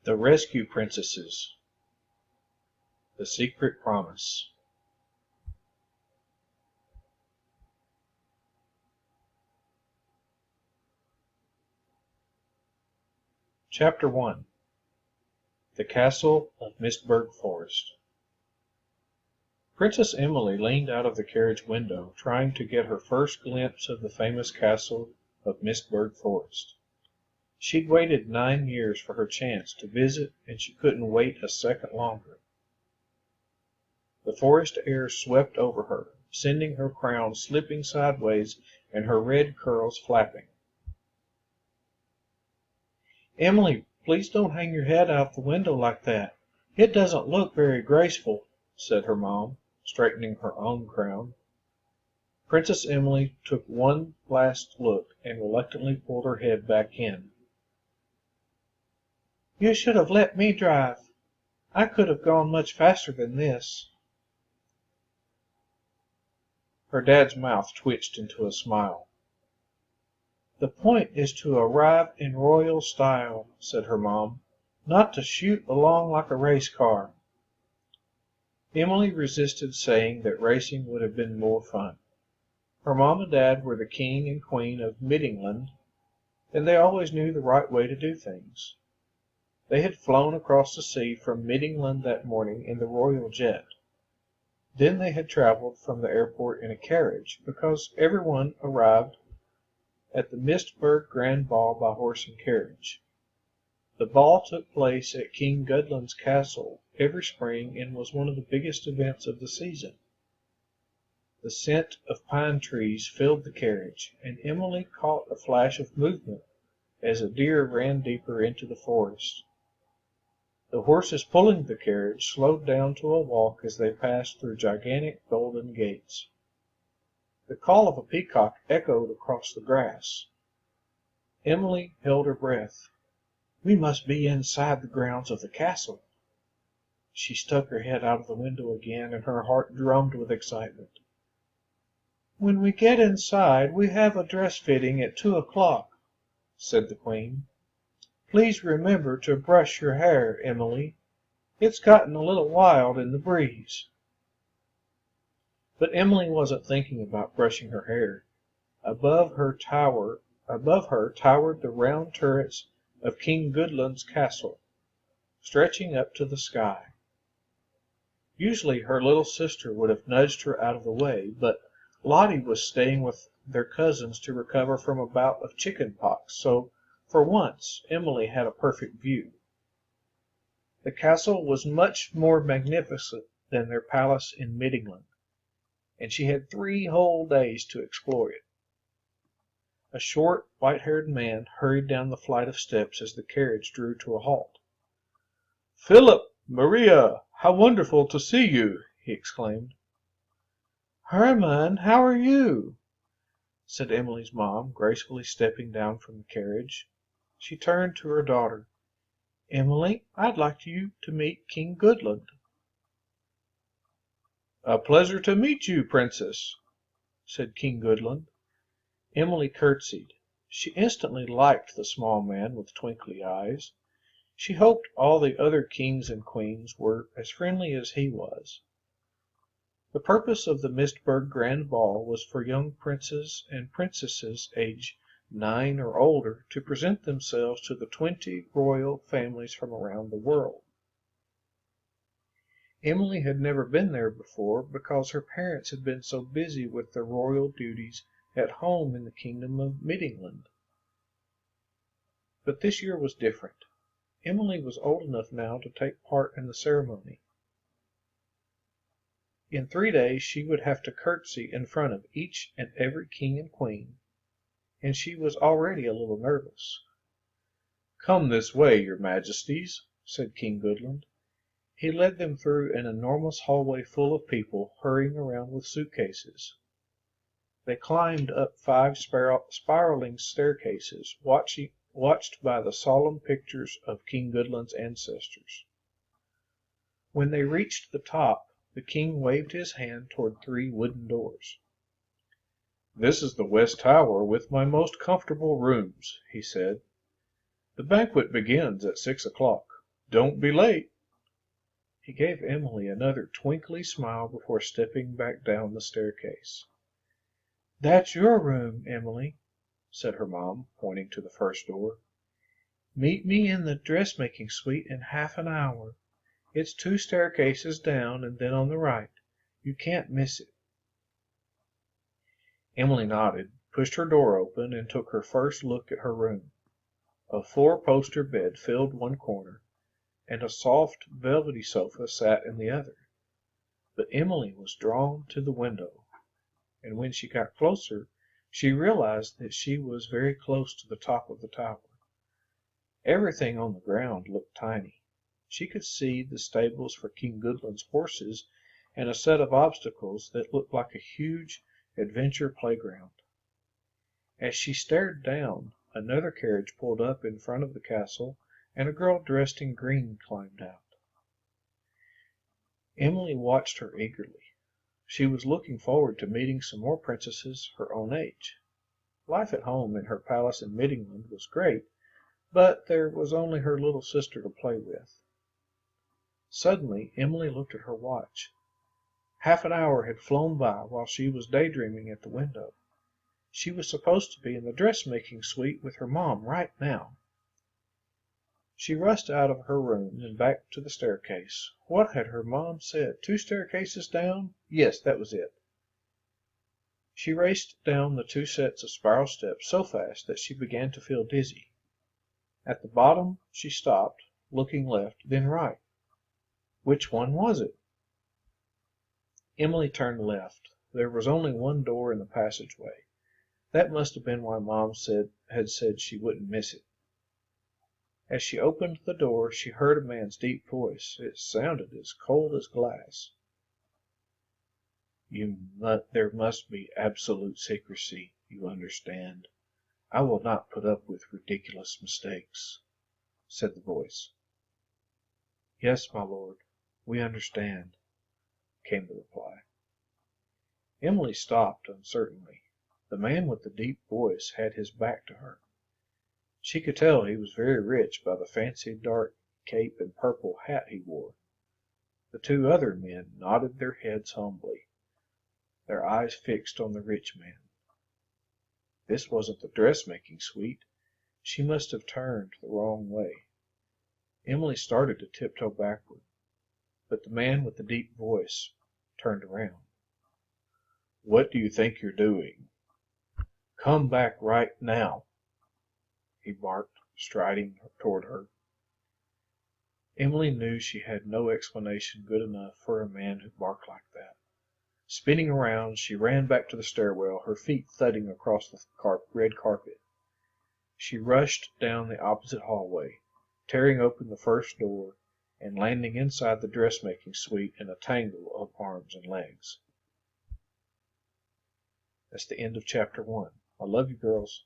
The Rescue Princesses. The Secret Promise. Chapter 1. The Castle of Mistburg Forest. Princess Emily leaned out of the carriage window, trying to get her first glimpse of the famous castle of Mistburg Forest. She'd waited 9 years for her chance to visit, and she couldn't wait a second longer. The forest air swept over her, sending her crown slipping sideways and her red curls flapping. "Emily, please don't hang your head out the window like that. It doesn't look very graceful," said her mom, straightening her own crown. Princess Emily took one last look and reluctantly pulled her head back in. "You should have let me drive. I could have gone much faster than this." Her dad's mouth twitched into a smile. "The point is to arrive in royal style," said her mom, "not to shoot along like a race car." Emily resisted saying that racing would have been more fun. Her mom and dad were the king and queen of Middingland, and they always knew the right way to do things. They had flown across the sea from Middingland that morning in the royal jet. Then they had traveled from the airport in a carriage, because everyone arrived at the Mistburg Grand Ball by horse and carriage. The ball took place at King Gudland's castle every spring and was one of the biggest events of the season. The scent of pine trees filled the carriage, and Emily caught a flash of movement as a deer ran deeper into the forest. The horses pulling the carriage slowed down to a walk as they passed through gigantic golden gates. The call of a peacock echoed across the grass. Emily held her breath. "We must be inside the grounds of the castle." She stuck her head out of the window again, and her heart drummed with excitement. "When we get inside, we have a dress fitting at 2 o'clock," said the Queen. "Please remember to brush your hair, Emily. It's gotten a little wild in the breeze." But Emily wasn't thinking about brushing her hair. Above her towered the round turrets of King Gudland's castle, stretching up to the sky. Usually her little sister would have nudged her out of the way, but Lottie was staying with their cousins to recover from a bout of chicken pox, so for once Emily had a perfect view. The castle was much more magnificent than their palace in Middingland, and she had 3 whole days to explore it. A short, white-haired man hurried down the flight of steps as the carriage drew to a halt. "Philip! Maria! How wonderful to see you!" he exclaimed. "Herman, how are you?" said Emily's mom, gracefully stepping down from the carriage. She turned to her daughter. "Emily, I'd like you to meet King Gudland." "A pleasure to meet you, Princess," said King Gudland. Emily curtsied. She instantly liked the small man with twinkly eyes. She hoped all the other kings and queens were as friendly as he was. The purpose of the Mistburg Grand Ball was for young princes and princesses aged 9 or older to present themselves to the 20 royal families from around the world. Emily had never been there before because her parents had been so busy with their royal duties at home in the kingdom of Middingland. But this year was different. Emily was old enough now to take part in the ceremony. In 3 days she would have to curtsy in front of each and every king and queen, and she was already a little nervous. "Come this way, your majesties," said King Gudland. He led them through an enormous hallway full of people hurrying around with suitcases. They climbed up 5 spiraling staircases, watched by the solemn pictures of King Gudland's ancestors. When they reached the top, the king waved his hand toward 3 wooden doors. "This is the West Tower with my most comfortable rooms," he said. "The banquet begins at 6 o'clock. Don't be late." He gave Emily another twinkly smile before stepping back down the staircase. "That's your room, Emily," said her mom, pointing to the first door. "Meet me in the dressmaking suite in half an hour. It's 2 staircases down and then on the right. You can't miss it." Emily nodded, pushed her door open, and took her first look at her room. A 4-poster bed filled one corner, and a soft, velvety sofa sat in the other. But Emily was drawn to the window, and when she got closer, she realized that she was very close to the top of the tower. Everything on the ground looked tiny. She could see the stables for King Goodland's horses and a set of obstacles that looked like a huge adventure playground. As she stared down, another carriage pulled up in front of the castle, and a girl dressed in green climbed out. Emily watched her eagerly. She was looking forward to meeting some more princesses her own age. Life at home in her palace in Middingland was great, but there was only her little sister to play with. Suddenly Emily looked at her watch. Half an hour had flown by while she was daydreaming at the window. She was supposed to be in the dressmaking suite with her mom right now. She rushed out of her room and back to the staircase. What had her mom said? 2 staircases down? Yes, that was it. She raced down the 2 sets of spiral steps so fast that she began to feel dizzy. At the bottom she stopped, looking left, then right. Which one was it? Emily turned left. There was only one door in the passageway. That must have been why Mom had said she wouldn't miss it. As she opened the door, she heard a man's deep voice. It sounded as cold as glass. There must be absolute secrecy, you understand. I will not put up with ridiculous mistakes," said the voice. "Yes, my lord, we understand," came the reply. Emily stopped uncertainly. The man with the deep voice had his back to her. She could tell he was very rich by the fancy dark cape and purple hat he wore. The 2 other men nodded their heads humbly, their eyes fixed on the rich man. This wasn't the dressmaking suite. She must have turned the wrong way. Emily started to tiptoe backward, but the man with the deep voice turned around. "What do you think you're doing? Come back right now," he barked, striding toward her. Emily knew she had no explanation good enough for a man who barked like that. Spinning around, she ran back to the stairwell, her feet thudding across the red carpet. She rushed down the opposite hallway, tearing open the first door, and landing inside the dressmaking suite in a tangle of arms and legs. That's the end of chapter 1. I love you, girls.